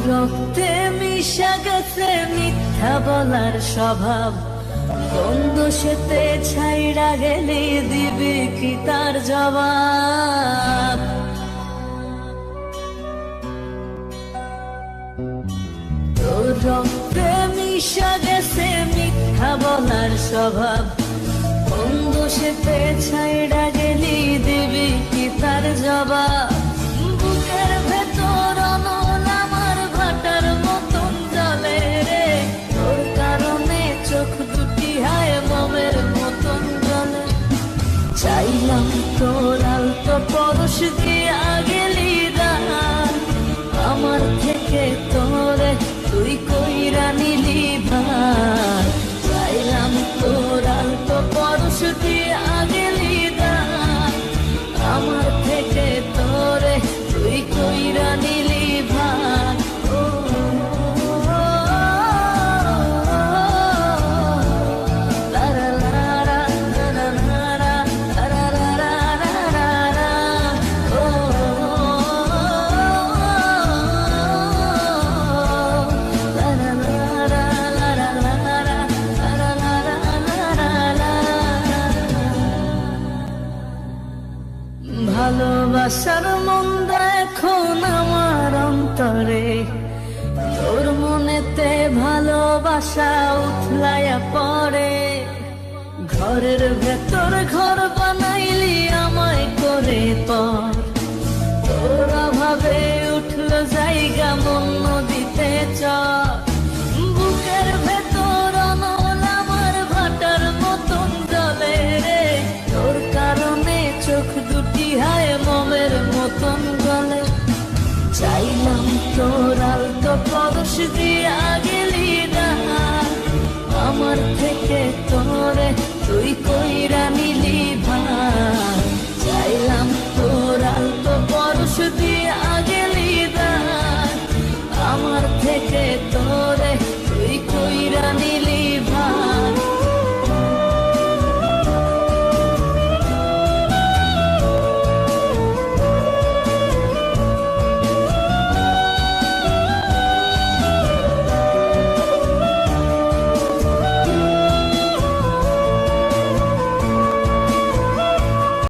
রক্তে মিশা গেছে মিথ্যা বলার স্বভাব, বন্ধ সেতে ছাইড়া গেলে দিবি কি তার জবাব? তোর রক্তে মিশা গেছে মিথ্যা বলার স্বভাব, বন্ধ সেতে ছাইড়া গেলি দিবি কি তার জবাব? বুকের ভেতর অনল আমার ভাটার মতন জলে রে, তোর কারণে চোখ দুটি হায় মোমের মতন জলে। চাইলাম তোর আলতো পরশ দিয়া গেলি দান, আমার থেকে তোরে তুই কইরা নিলি ভার। চাইলাম তোর আলতো পরশ দিয়া গেলি দান, আমার থেকে তোরে তুই কইরা নিলি ভার। ভালোবাসার মন্দ এখন আমার অন্তরে, তোর মনেতে ভালোবাসা উথলাইয়া পড়ে। ঘরের ভেতর ঘর বানাইলি আমায় করে পর, তোর অভাবে উঠল জায়গা মন নদীতে চর। বুকের ভেতর অনল আমার ভাটার মতন জলে রে, তোর কারণে চোখ দুটি হায় মোমের মতন গলে। চাইলাম তোর আলতো পরশ দিয়া গেলি না, আমার থেকে তোরে তুই কই